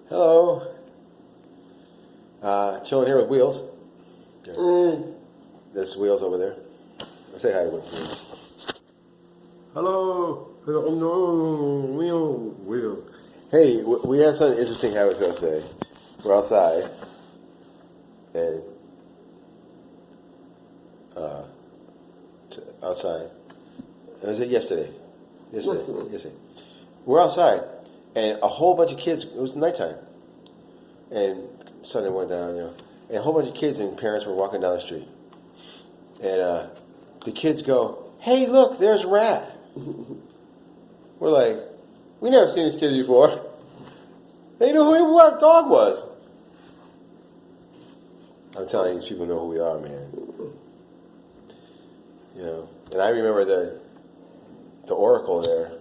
Hello. Chilling here with Wheels. This Wheels over there. Say hi to Wheels. Hello. Wheels. Hey, we have something interesting happen to us today. We're outside, and outside. Was it yesterday? Yesterday. We're outside, and a whole bunch of kids. It was nighttime, and sun went down, and a whole bunch of kids and parents were walking down the street, and the kids go, "Hey, look, there's Rat." We're like, we never seen this kid before. They knew what dog was. I'm telling you, these people know who we are, man. And I remember the oracle there,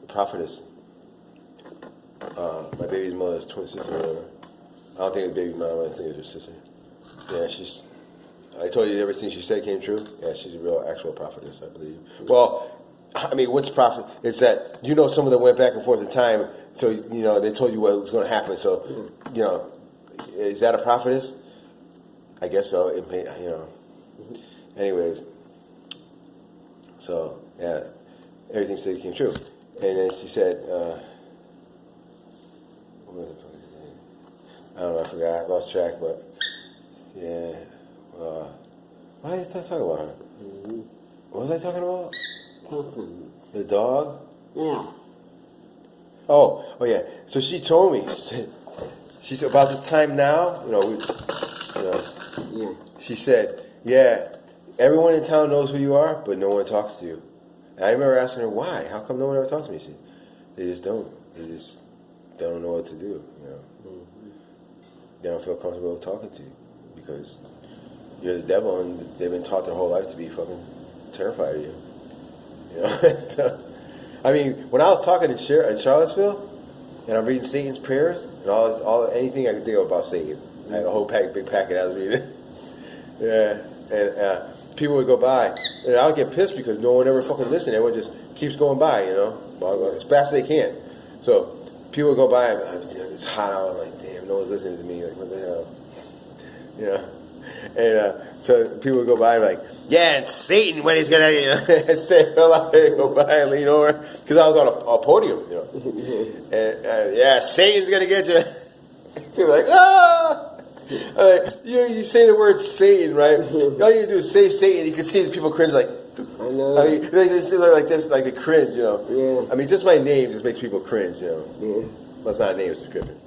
the prophetess, my baby's mother's twin sister, or whatever. I don't think it's baby mom, I think it's her sister. Yeah, I told you everything she said came true. Yeah, she's a real, actual prophetess, I believe. Well, I mean, what's prophet? It's that, some of them went back and forth in time, so, they told you what was going to happen. So, is that a prophetess? I guess so. It may, Anyways. So, yeah, everything said came true. And then she said, what was it? I don't know, I forgot. I lost track, but, yeah. Why did I talk about her? Mm-hmm. What was I talking about? The dog? Yeah. Oh, yeah. So she told me, she said, about this time now, Yeah. She said, yeah, everyone in town knows who you are, but no one talks to you. And I remember asking her, why? How come no one ever talks to me? She said, they just don't. They don't know what to do, Mm-hmm. They don't feel comfortable talking to you because you're the devil and they've been taught their whole life to be fucking terrified of you. So, I mean, when I was talking in Charlottesville, and I'm reading Satan's prayers and anything I could think of about Satan, I had a whole big packet I was reading. Yeah, and people would go by, and I would get pissed because no one ever fucking listened. Everyone just keeps going by, as fast as they can. So people would go by, and it's hot out. I'm like, damn, no one's listening to me. Like, what the hell? And so people would go by and be like, yeah, it's Satan when he's gonna, say hello, go by and lean over because I was on a podium, and yeah, Satan's gonna get you. People are like, ah. You say the word Satan, right? All you do is say Satan. You can see the people cringe like. I know. I mean, they like this, like they cringe, Yeah. I mean, just my name just makes people cringe, Yeah. Well, it's not a name; it's a description.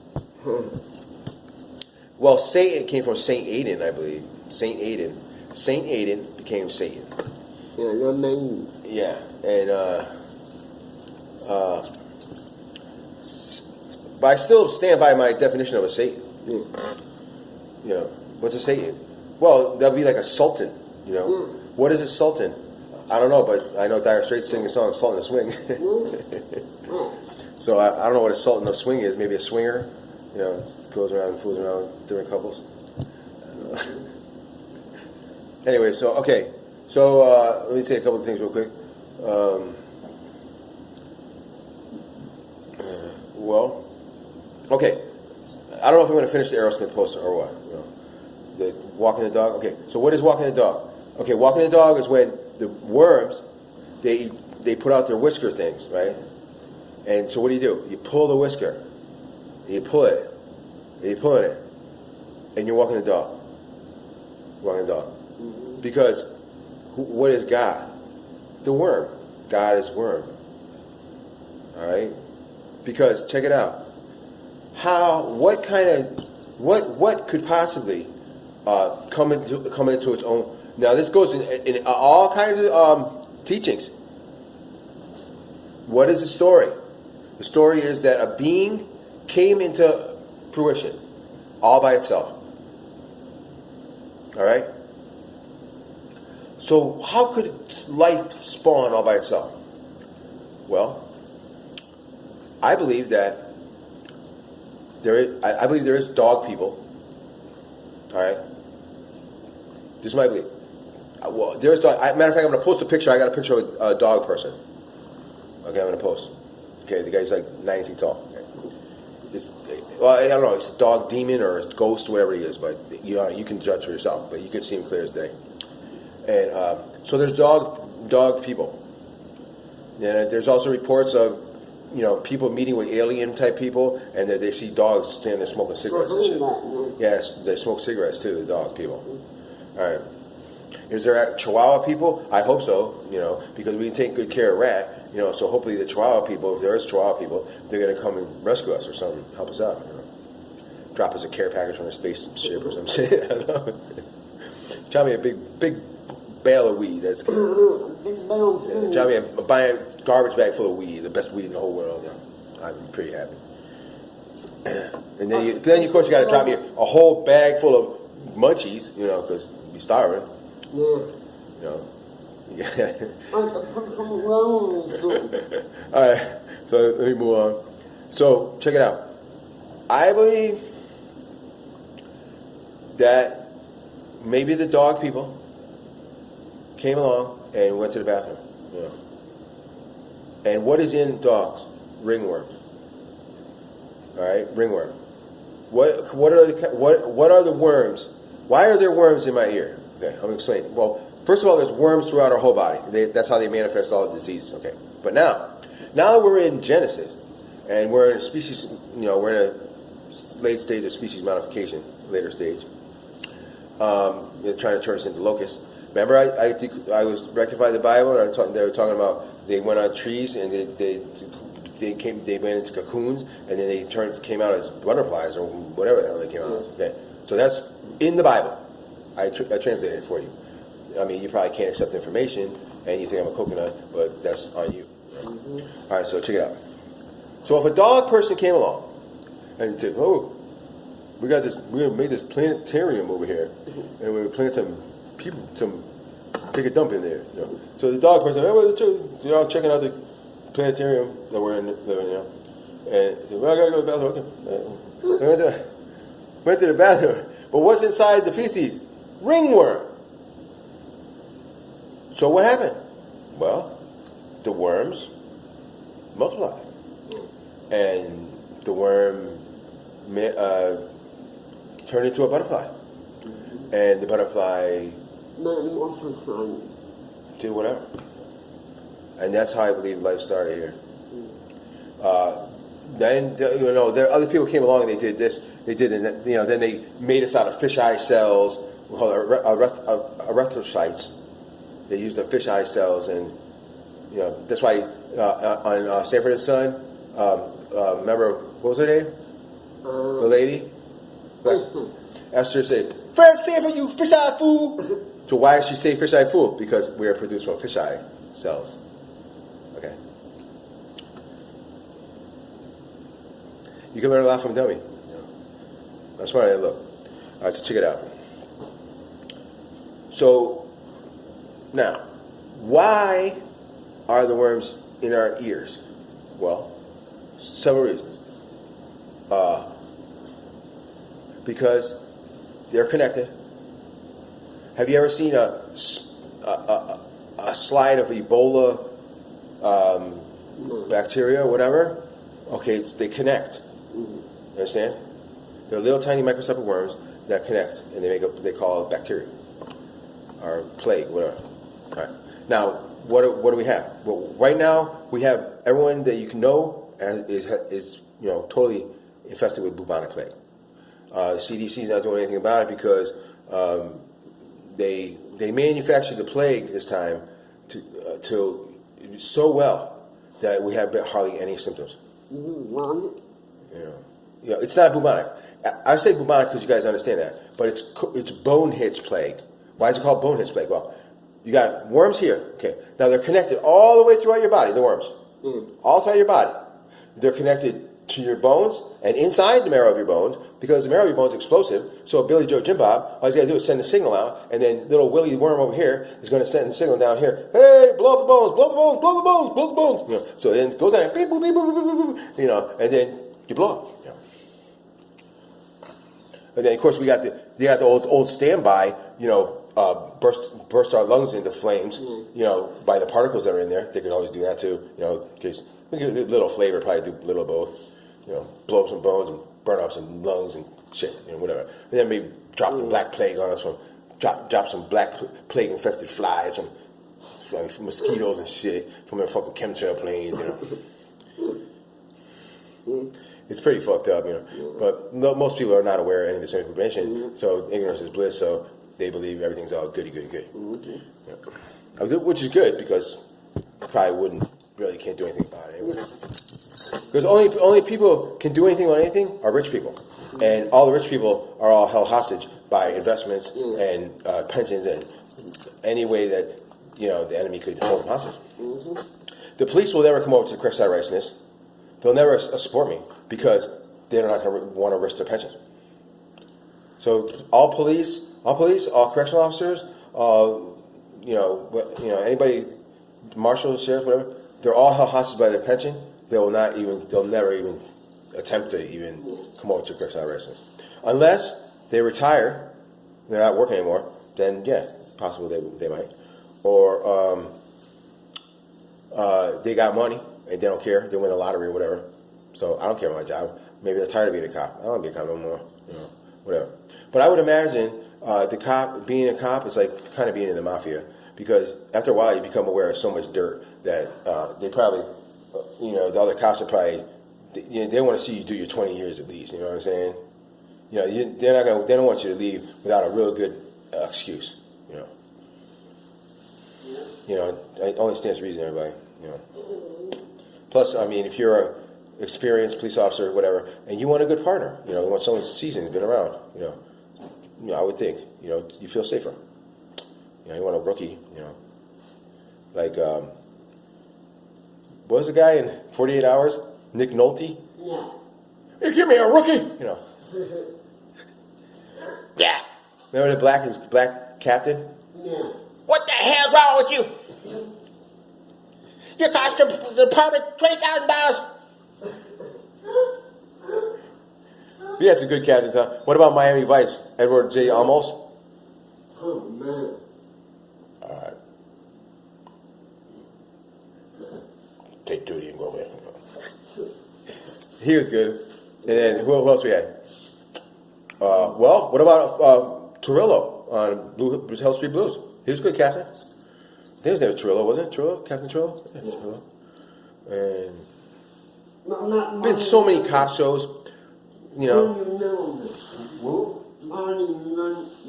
Well, Satan came from Saint Aidan, I believe. Saint Aidan. Saint Aidan became Satan. Yeah, your name. Yeah, and but I still stand by my definition of a Satan. Yeah. What's a Satan? Well, that'd be like a sultan. What is a sultan? I don't know, but I know Dire Straits sing a song, "Sultan of Swing." So I don't know what a sultan of swing is. Maybe a swinger. It goes around and fools around with different couples. Anyway, so okay, so let me say a couple of things real quick. Well, okay, I don't know if I'm going to finish the Aerosmith poster or what. The walking the dog. Okay, so what is walking the dog? Okay, walking the dog is when the worms they put out their whisker things, right? And so what do? You pull the whisker, and you pull it, and you're pulling it, and you're walking the dog. Walking the dog. Because what is God? The worm. God is worm. All right? Because check it out. What could possibly come into its own? Now this goes in all kinds of teachings. What is the story? The story is that a being came into fruition all by itself. All right? So how could life spawn all by itself? Well, I believe that I believe there is dog people. All right? This is my belief. Well, there's dog. Matter of fact, I'm going to post a picture. I got a picture of a dog person. Okay, I'm going to post. Okay, the guy's like 9 feet tall. Okay. well, I don't know, it's a dog demon or a ghost, whatever he is, but you can judge for yourself. But you can see him clear as day. And so there's dog people. And there's also reports of people meeting with alien type people, and that they see dogs standing there smoking cigarettes and shit. Yes, they smoke cigarettes too, the dog people. All right. Is there Chihuahua people? I hope so, because we can take good care of Rat, so hopefully the Chihuahua people, if there is Chihuahua people, they're going to come and rescue us or something, help us out, Drop us a care package from a spaceship or some shit, I don't know. Tell me a big bale of weed. That's good. Tell me buy a garbage bag full of weed, the best weed in the whole world, I'd be pretty happy. And then, of course, you got to drop me a whole bag full of munchies, because you'll be starving. Yeah. All right, so let me move on. So check it out. I believe that maybe the dog people came along and went to the bathroom. And what is in dogs? Ringworms. All right, ringworm. What are the worms? Why are there worms in my ear? Okay, I'm going to explain. Well, first of all, there's worms throughout our whole body. That's how they manifest all the diseases. Okay, but now that we're in Genesis, and we're in a species, we're in a late stage of species modification, later stage. They're trying to turn us into locusts. Remember, I was rectifying the Bible, and they were talking about they went on trees and they went into cocoons, and then they came out as butterflies or whatever the hell they came out as. Okay, so that's in the Bible. I translated it for you. I mean, you probably can't accept information, and you think I'm a coconut, but that's on you. All right, so check it out. So if a dog person came along and said, "Oh, we're gonna make this planetarium over here, and we're planning some people to take a dump in there." So the dog person, they're all checking out the planetarium that we're in, and said, "Well, I gotta go to the bathroom." Okay. Went to the bathroom, but what's inside the feces? Ringworm. So what happened? Well, the worms multiplied, and the worm turned into a butterfly, and the butterfly did whatever, and that's how I believe life started here. Then there other people came along and they did this. They did, and then they made us out of fisheye cells. We call it erythrocytes. They used the fisheye cells, and that's why on Sanford and Son. Remember what was her name? The lady. Esther said, "Fred Sanford, you fisheye fool." So why did she say fisheye fool? Because we are produced from fisheye cells. Okay. You can learn a lot from dummy. That's why I look. All right, so check it out. So now, why are the worms in our ears? Well, several reasons. Because they're connected. Have you ever seen a slide of Ebola bacteria or whatever? Okay, they connect. You understand? They're little tiny microscopic worms that connect, and they call it bacteria or plague, whatever. All right. Now, what do we have? Well, right now we have everyone that you can know is totally infested with bubonic plague. The CDC is not doing anything about it because they manufactured the plague this time to so well that we have hardly any symptoms. It's not bubonic. I say bubonic because you guys understand that, but it's bone hitch plague. Why is it called bone hitch plague? Well, you got worms here. Okay, now they're connected all the way throughout your body. The worms, all throughout your body, they're connected to your bones and inside the marrow of your bones, because the marrow of your bones is explosive. So Billy Joe Jim Bob, all he's got to do is send the signal out, and then little Willie the worm over here is going to send the signal down here. Hey, blow up the bones, blow the bones, blow the bones, blow the bones. So then it goes down, beep, boop, beep, boop, boop, boop, boop, and then you blow up. And then of course you got the old standby, burst our lungs into flames, by the particles that are in there. They could always do that too, in case we get a little flavor, probably do a little of both. blow up some bones and burn up some lungs and shit, whatever. And then maybe drop the black plague on us, drop some black plague infested flies from mosquitoes and shit from their fucking chemtrail planes, It's pretty fucked up, But most people are not aware of any of this information, so ignorance is bliss. So they believe everything's all goody. Which is good because probably can't do anything about it anyway. Because only people can do anything about anything are rich people, and all the rich people are all held hostage by investments and pensions and any way that the enemy could hold them hostage. The police will never come over to the correct side of righteousness. They'll never support me because they're not going to want to risk their pension. So all police, all correctional officers, anybody, marshals, sheriffs, whatever, they're all held hostage by their pension. They'll never even attempt to even come over to the correct side of righteousness. Unless they retire, they're not working anymore, then yeah, possibly they might. Or they got money and they don't care. They win the lottery or whatever. So I don't care about my job. Maybe they're tired of being a cop. I don't want to be a cop no more. Whatever. But I would imagine being a cop is like kind of being in the mafia, because after a while you become aware of so much dirt that they probably, the other cops are probably, they want to see you do your 20 years at least. You know what I'm saying? They don't want you to leave without a real good excuse. It only stands to reason, everybody. Plus, I mean, if you're an experienced police officer or whatever, and you want a good partner, you want someone who's seasoned, been around, I would think, you feel safer. You want a rookie, like, what was the guy in 48 Hours? Nick Nolte? Yeah. Hey, give me a rookie, Yeah. Remember the black captain? Yeah. What the hell's wrong with you? You cost the department $20,000. We had some good captains, huh? What about Miami Vice? Edward J. Olmos? Oh, man. Take duty and go there. He was good. And then who else we had? What about Trillo on Hell Street Blues? He was a good captain. I think his name was Trillo, wasn't it? Trillo? Captain Trillo? Yeah, Trillo. And been so many cop shows, Barney Miller. Who? Barney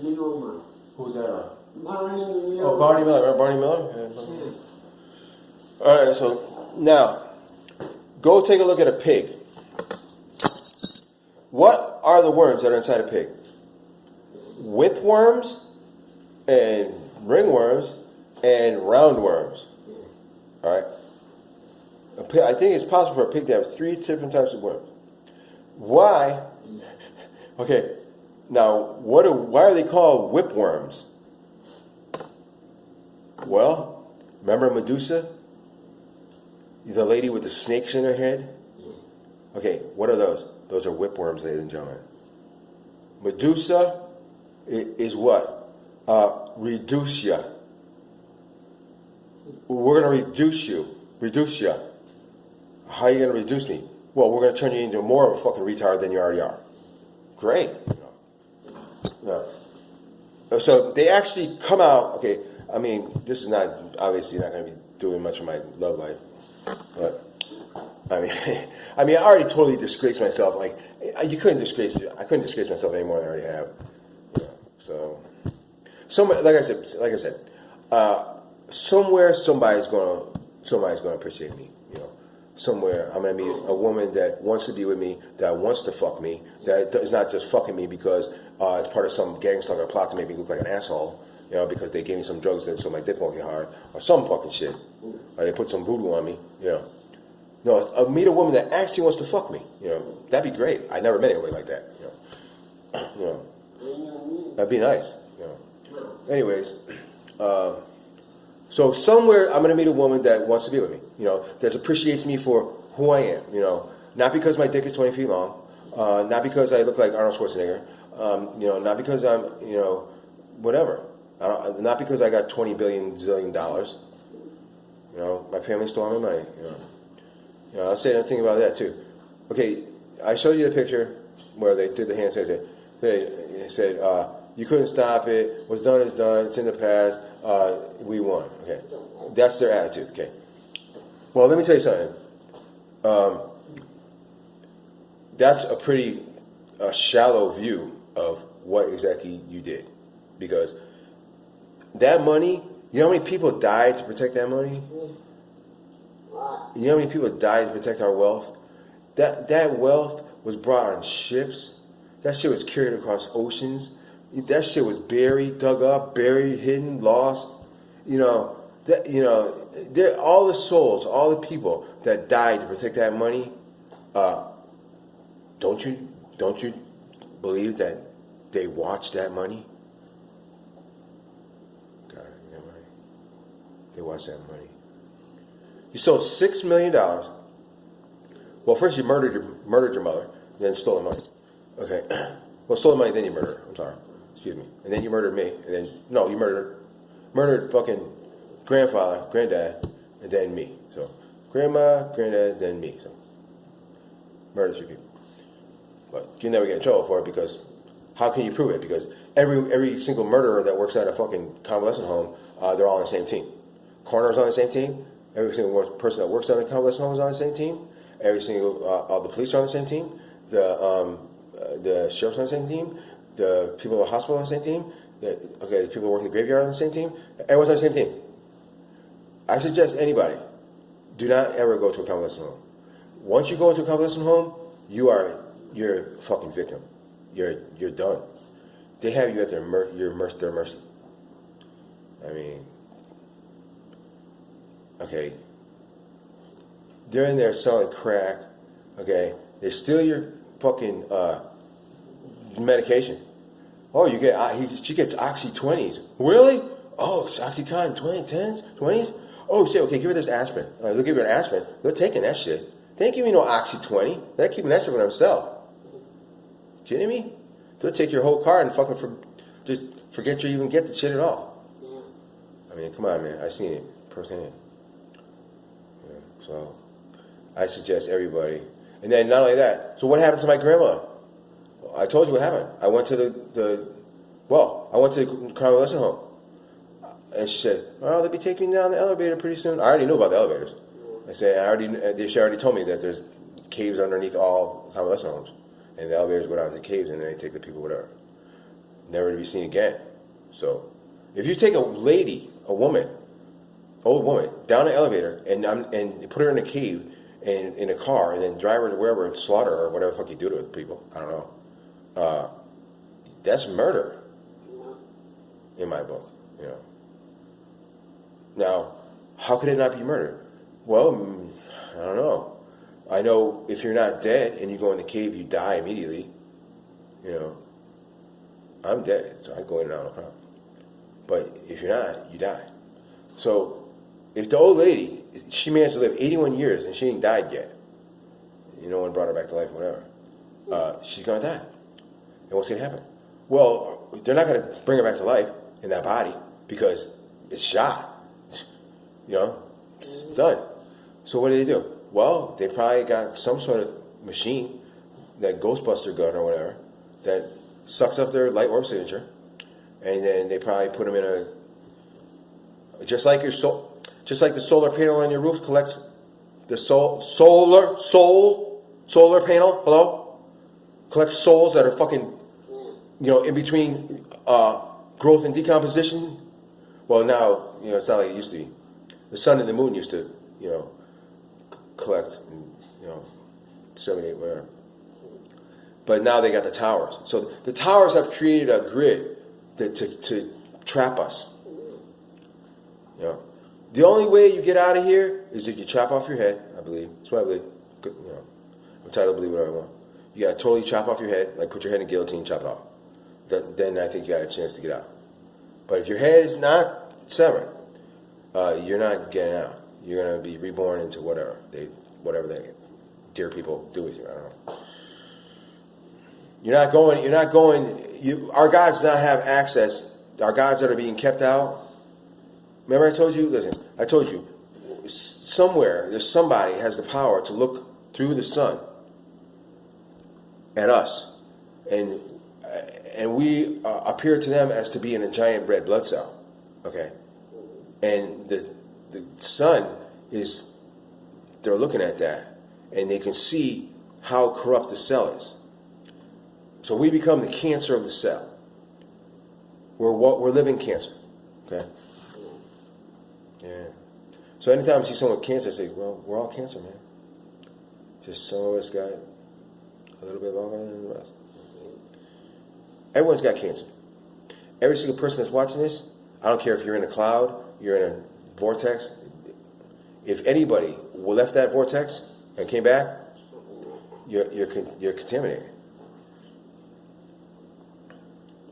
Miller. Who's that on? Barney Miller. Oh, Barney Miller. Remember Barney Miller? Yeah, Barney Miller. All right, so now, go take a look at a pig. What are the worms that are inside a pig? Whipworms and ringworms and roundworms. All right? I think it's possible for a pig to have 3 different types of worms. Why? Okay, now, why are they called whipworms? Well, remember Medusa? The lady with the snakes in her head? Okay, what are those? Those are whipworms, ladies and gentlemen. Medusa is what? Reduce ya. We're going to reduce you. Reduce ya. How are you going to reduce me? Well, we're going to turn you into more of a fucking retard than you already are. Great. No. So they actually come out, okay, I mean, this is not, obviously not going to be doing much of my love life. But, I mean, I already totally disgraced myself. Like, I couldn't disgrace myself any more than I already have. So like I said, somewhere somebody's gonna appreciate me. Somewhere I'm gonna meet a woman that wants to be with me, that wants to fuck me, that is not just fucking me because it's part of some gangster plot to make me look like an asshole. Because they gave me some drugs so my dick won't get hard, or some fucking shit, or they put some voodoo on me. No, meet a woman that actually wants to fuck me. That'd be great. I never met anybody like that. That'd be nice. Anyways, so somewhere I'm gonna meet a woman that wants to be with me. That appreciates me for who I am. Not because my dick is 20 feet long, not because I look like Arnold Schwarzenegger. Not because I'm whatever. Not because I got 20 billion zillion dollars. My family stole all my money. I'll say another thing about that too. Okay, I showed you the picture where they did the hand sanitizer. They said, you couldn't stop it. What's done is done. It's in the past. We won. Okay. That's their attitude. Okay. Well, let me tell you something. That's a pretty shallow view of what exactly you did. Because that money, you know how many people died to protect that money? You know how many people died to protect our wealth? That wealth was brought on ships. That shit was carried across oceans. That shit was buried, dug up, buried, hidden, lost. All the souls, all the people that died to protect that money. Don't you believe that they watched that money? God, that money. They watched that money. You stole $6 million. Well, first you murdered your mother, then stole the money. Okay. Well, stole the money, then you murdered her. I'm sorry. Excuse me. And then you murdered me. And then, no, you murdered fucking grandfather, granddad, and then me. So, grandma, granddad, then me. So, murdered 3 people. But you never get in trouble for it because how can you prove it? Because every single murderer that works at a fucking convalescent home, they're all on the same team. Coroner's on the same team. Every single person that works at a convalescent home is on the same team. Every single all the police are on the same team. The sheriff's on the same team. The people at the hospital are on the same team. The people who work at the graveyard are on the same team. Everyone's on the same team. I suggest anybody, do not ever go to a convalescent home. Once you go into a convalescent home, you're a fucking victim. You're done. They have you at their mercy. I mean, okay. They're in there selling crack. Okay, they steal your fucking medication. Oh, she gets Oxy 20s. Really? Oh, OxyContin 20s? Oh shit. Okay, give her this aspirin. They'll give her an aspirin. They're taking that shit. They ain't giving me no Oxy 20. They're keeping that shit for themselves. Kidding me? They'll take your whole car and fucking just forget you even get the shit at all. I mean, come on, man. I've seen it firsthand. Yeah, so I suggest everybody. And then not only that. So what happened to my grandma? Well, I told you what happened. I went to the convalescent home. And she said, well, they'll be taking me down the elevator pretty soon. I already knew about the elevators. I said, she already told me that there's caves underneath all convalescent homes. And the elevators go down to the caves and then they take the people, whatever. Never to be seen again. So, if you take a lady, old woman, down the elevator and put her in a cave and in a car and then drive her to wherever and slaughter her or whatever the fuck you do to with people, I don't know. That's murder in my book, Now, how could it not be murder? Well, I don't know. I know if you're not dead and you go in the cave, you die immediately. I'm dead, so I go in and out, no problem. But if you're not, you die. So if the old lady, she managed to live 81 years and she ain't died yet, no one brought her back to life, whatever, she's going to die. And what's going to happen? Well, they're not going to bring her back to life in that body because it's shot. It's done. So what do? Well, they probably got some sort of machine, that Ghostbuster gun or whatever, that sucks up their light orb signature, and then they probably put them in just like the solar panel on your roof collects the solar panel. Hello, collects souls that are fucking, in between growth and decomposition. Well, now it's not like it used to be. The sun and the moon used to, collect, and, 78, whatever. But now they got the towers. So the towers have created a grid to trap us. The only way you get out of here is if you chop off your head, I believe. That's what I believe. I'm entitled to believe whatever I want. You got to totally chop off your head, like put your head in a guillotine, chop it off. Then I think you got a chance to get out. But if your head is not severed, you're not getting out. You're going to be reborn into whatever they dear people do with you. I don't know. You're not going. Our gods do not have access. Our gods that are being kept out. Remember I told you? Listen, I told you. Somewhere, there's somebody has the power to look through the sun at us, and we appear to them as to be in a giant red blood cell, okay? And the sun is, they're looking at that, and they can see how corrupt the cell is. So we become the cancer of the cell. We're living cancer, okay? Yeah. So anytime I see someone with cancer, I say, well, we're all cancer, man. Just some of us got a little bit longer than the rest. Everyone's got cancer. Every single person that's watching this, I don't care if you're in a cloud, you're in a vortex. If anybody left that vortex and came back, you're contaminated.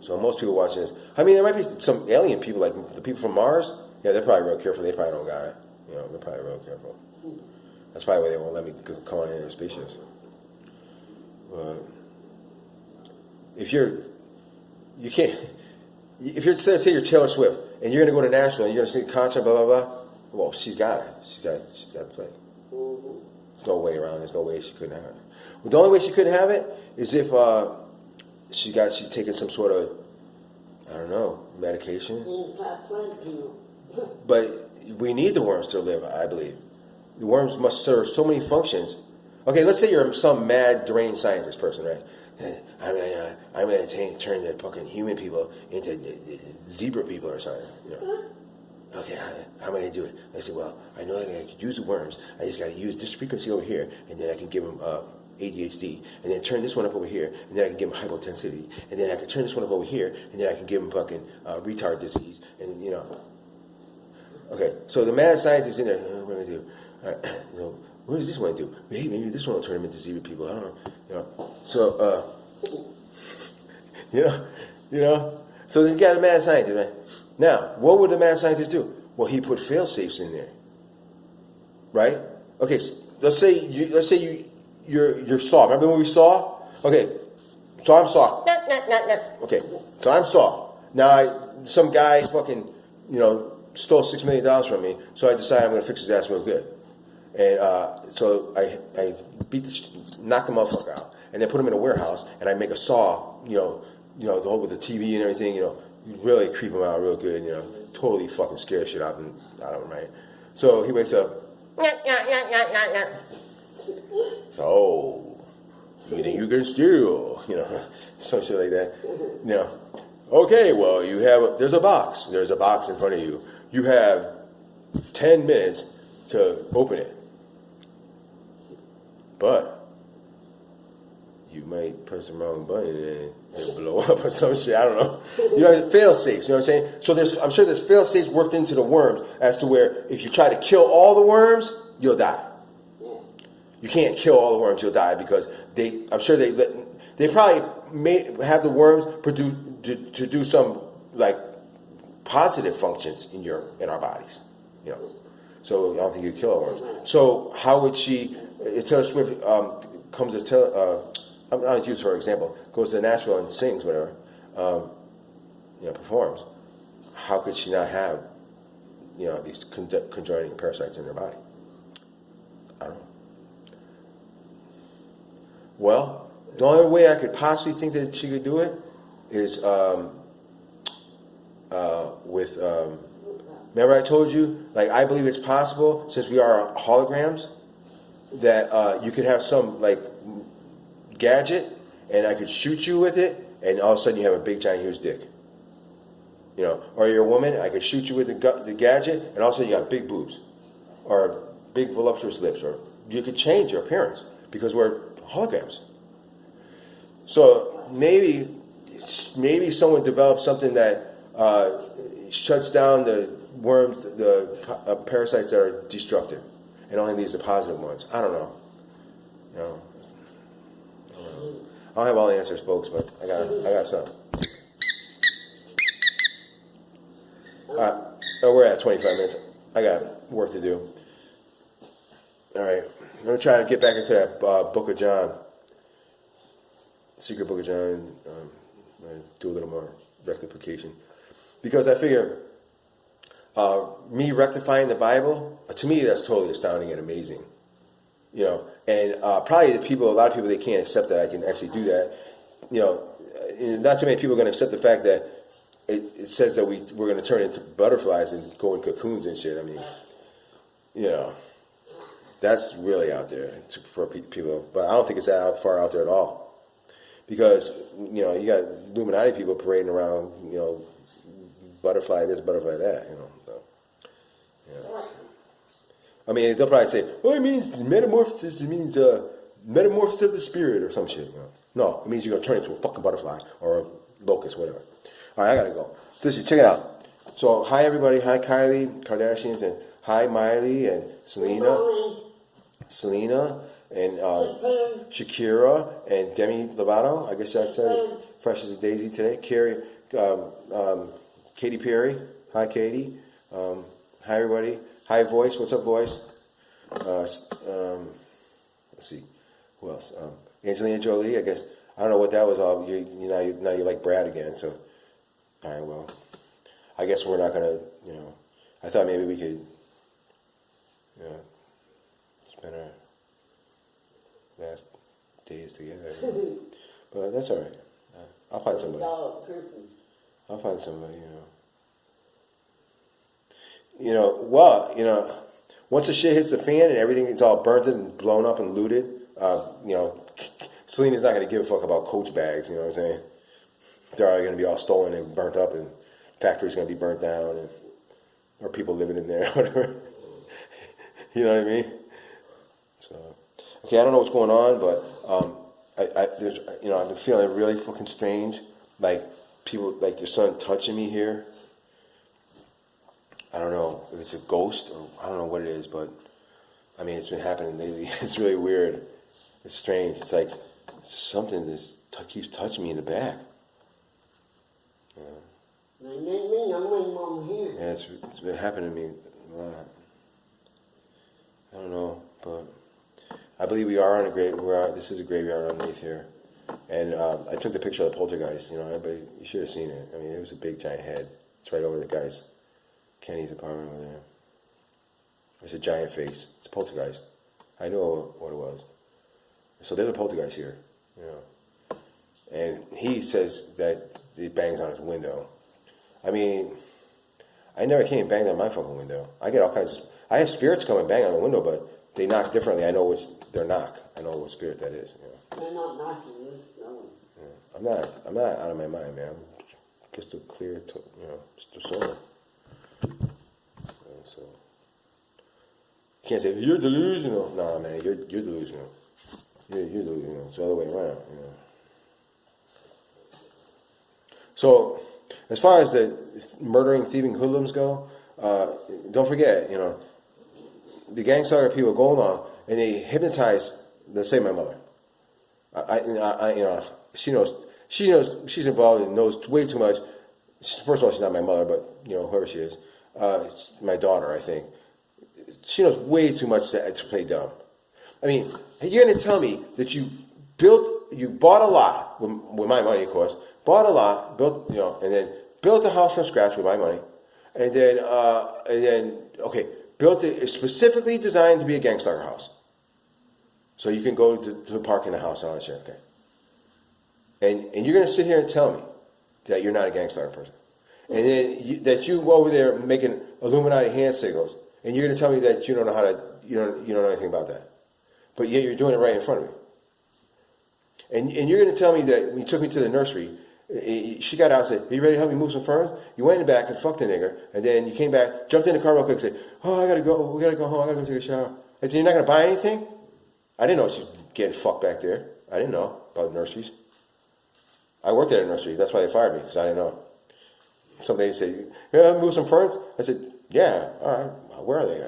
So most people watching this, I mean, there might be some alien people, like the people from Mars. Yeah, they're probably real careful. They probably don't got it. You know, they're probably real careful. That's probably why they won't let me come on in their spaceships. But if you're, say you're Taylor Swift and you're going to go to Nashville and you're going to sing a concert, blah blah blah. Well, she's got it. She's got to play. There's no way around. There's no way she couldn't have it. Well, the only way she couldn't have it is if she's taking some sort of, I don't know, medication. But we need the worms to live, I believe. The worms must serve so many functions. Okay, let's say you're some mad, deranged scientist person, right? I'm going to turn the fucking human people into zebra people or something. You know? Okay, how am I going to do it? I say, well, I know I can use the worms. I just got to use this frequency over here, and then I can give them ADHD, and then turn this one up over here, and then I can give them hypotensivity, and then I can turn this one up over here, and then I can give them fucking retard disease, and you know. Okay, so the mad scientist in there, what do I do? You know, what does this one do? Maybe this one will turn them into zebra people. I don't know. You know, so you know. So this guy's a mad scientist, man. Now, what would the mad scientist do? Well, he put fail safes in there, right? Okay, so let's say you're Saw. Remember the movie Saw? Okay, so I'm Saw. Okay, so I'm Saw. Now some guy fucking, you know, stole $6 million from me, so I decided I'm going to fix his ass real good. And so I knocked the motherfucker out, and then put him in a warehouse, and I make a saw, you know, the whole with the TV and everything, you know, really creep him out real good, you know, totally fucking scare shit out of him, right? So he wakes up. So you think you can steal, you know, some shit like that, you know. Okay, well, there's a box in front of you. You have 10 minutes to open it. But you might press the wrong button and it'll blow up or some shit. I don't know. You know, it's fail safes. You know what I'm saying? So I'm sure there's fail safes worked into the worms as to where if you try to kill all the worms, you'll die. You can't kill all the worms, you'll die because I'm sure they probably may have the worms to do some like positive functions in our bodies, you know. So I don't think you kill all worms. So how would she? If Taylor Swift comes to I'll use for example, goes to Nashville and sings whatever, you know, performs. How could she not have, you know, these conjoining parasites in her body? I don't know. Well, the only way I could possibly think that she could do it is with. Remember I told you, like, I believe it's possible, since we are holograms, that you could have some like gadget, and I could shoot you with it, and all of a sudden you have a big giant huge dick. You know, or you're a woman, I could shoot you with the gadget, and all of a sudden you got big boobs, or big voluptuous lips, or you could change your appearance because we're holograms. So maybe someone developed something that shuts down the worms, the parasites that are destructive, and only leaves the positive ones. I don't know. You know, I don't have all the answers, folks, but I got some. All right, we're at 25 minutes. I got work to do. All right, I'm gonna try to get back into that Book of John, Secret Book of John. Do a little more rectification, because I figure me rectifying the Bible, to me, that's totally astounding and amazing. You know, and probably a lot of people, they can't accept that I can actually do that. You know, and not too many people are going to accept the fact that it says that we're going to turn into butterflies and go in cocoons and shit. I mean, you know, that's really out there for people, but I don't think it's that far out there at all. Because, you know, you got Illuminati people parading around, you know, butterfly this, butterfly that, you know. So, yeah. I mean, they'll probably say, "Oh, it means metamorphosis. It means metamorphosis of the spirit or some shit." You know? No, it means you're gonna turn into a fucking butterfly or a locust, whatever. All right, I gotta go. So, check it out. So, hi everybody. Hi Kylie Kardashians, and hi Miley and Selena and Shakira and Demi Lovato. I guess I said fresh as a daisy today. Carrie, Katy Perry. Hi Katie. Hi everybody. Hi, Voice. What's up, Voice? Let's see. Who else? Angelina Jolie. I guess I don't know what that was all. Now you like Brad again. So, all right. Well, I guess we're not gonna. You know, I thought maybe we could. You know, spend our last days together. But that's all right. I'll find somebody. I'll find somebody. You know. Once the shit hits the fan and everything is all burnt and blown up and looted, you know, Selena's not going to give a fuck about Coach bags, you know what I'm saying? They're all going to be all stolen and burnt up, and factories going to be burnt down, and or people living in there, whatever. You know what I mean? So, okay, I don't know what's going on, but I've been feeling really fucking strange, like people, like there's something touching me here. I don't know if it's a ghost or I don't know what it is, but I mean, it's been happening lately. It's really weird. It's strange. It's like something that keeps touching me in the back. Yeah, it's been happening to me a lot. I don't know, but I believe we are on a this is a graveyard underneath here. And I took the picture of the poltergeist. You know, everybody, you should have seen it. I mean, it was a big giant head. It's right over the guy's Kenny's apartment over there. It's a giant face. It's a poltergeist. I know what it was. So there's a poltergeist here, you know. And he says that it bangs on his window. I mean, I never came and banged on my fucking window. I get all kinds of... I have spirits come and bang on the window, but they knock differently. I know their knock. I know what spirit that is. You know. They're not knocking this, no. Yeah. I'm not out of my mind, man. I'm just a clear, just a soul. So you can't say you're delusional. Nah, man, you're delusional. You're delusional. It's the other way around. You know. So as far as the murdering, thieving hoodlums go, don't forget, you know, the gang stalker people go along and they hypnotize. Let's say my mother. She knows she's involved and knows way too much. First of all, she's not my mother, but you know, whoever she is. My daughter, I think. She knows way too much to play dumb. I mean, you're going to tell me that you bought a lot with my money, of course, bought a lot, built, you know, and then built a house from scratch with my money, and then built it specifically designed to be a gang stalker house. So you can go to the park in the house and all that shit, okay? And you're going to sit here and tell me that you're not a gang stalker person. And then that you go over there making Illuminati hand signals, and you're going to tell me that you don't know how to, you don't know anything about that. But yet you're doing it right in front of me. And you're going to tell me that when you took me to the nursery, she got out and said, "Are you ready to help me move some ferns?" You went in the back and fucked the nigger, and then you came back, jumped in the car real quick and said, "Oh, I got to go, we got to go home, I got to go take a shower." I said, "You're not going to buy anything?" I didn't know she was getting fucked back there. I didn't know about nurseries. I worked at a nursery. That's why they fired me, because I didn't know. Some lady said, "Yeah, move some ferns?" I said, "Yeah, all right. Where are they?"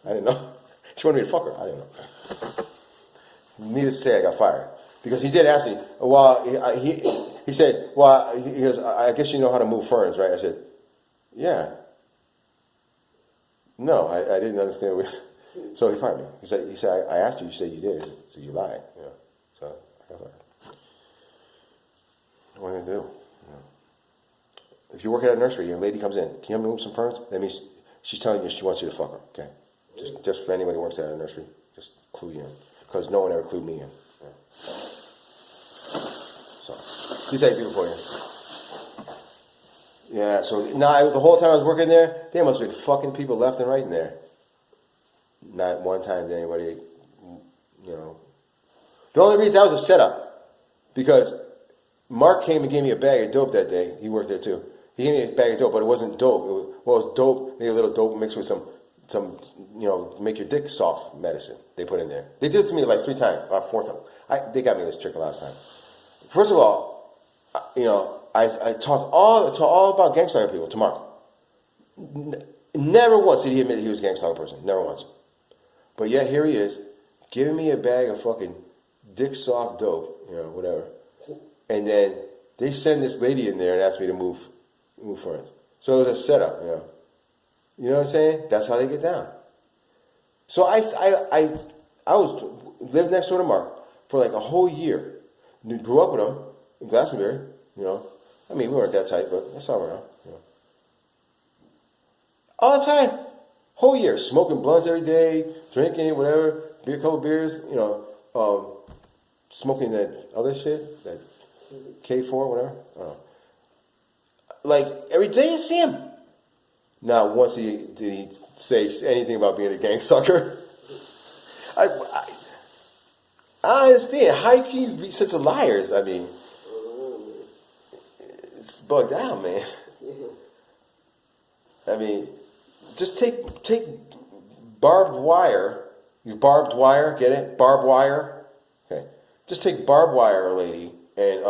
I didn't know. She wanted me to fuck her. I didn't know. Needless to say, I got fired. Because he did ask me, well, he said, well, he goes, "I guess you know how to move ferns, right?" I said, "Yeah." No, I didn't understand. So he fired me. He said, "I asked you, you said you did." So you lied. You know? So I got fired. What are you going to do? If you work at a nursery and a lady comes in, "Can you help me move some ferns?" That means she's telling you she wants you to fuck her. Okay, just for anybody who works at a nursery, just clue you in, because no one ever clued me in. Yeah. So, these ain't people for you. Yeah, so now the whole time I was working there, there must have been fucking people left and right in there. Not one time did anybody, you know. The only reason that was a setup, because Mark came and gave me a bag of dope that day. He worked there too. He gave me a bag of dope, but it wasn't dope. It was dope, maybe a little dope mixed with some, make your dick soft medicine they put in there. They did it to me like 3 times, about 4 times. They got me this trick last time. First of all, I talked all about gang stalking people to Mark. Never once did he admit that he was a gang stalking person. Never once. But yet here he is, giving me a bag of fucking dick soft dope, whatever. And then they send this lady in there and ask me to move friends. So it was a setup, You know what I'm saying? That's how they get down. So I lived next door to Mark for like a whole year. Grew up with him in Glastonbury, I mean, we weren't that tight, but that's all around, All the time. Whole year. Smoking blunts every day, drinking, whatever, a couple beers, smoking that other shit, that K4, whatever. I don't know. Like, every day I see him. Not once did he say anything about being a gang sucker. I understand. How can you be such a liars? I mean, it's bugged out, man. I mean, just take barbed wire. You barbed wire, get it? Barbed wire? Okay. Just take barbed wire, lady, and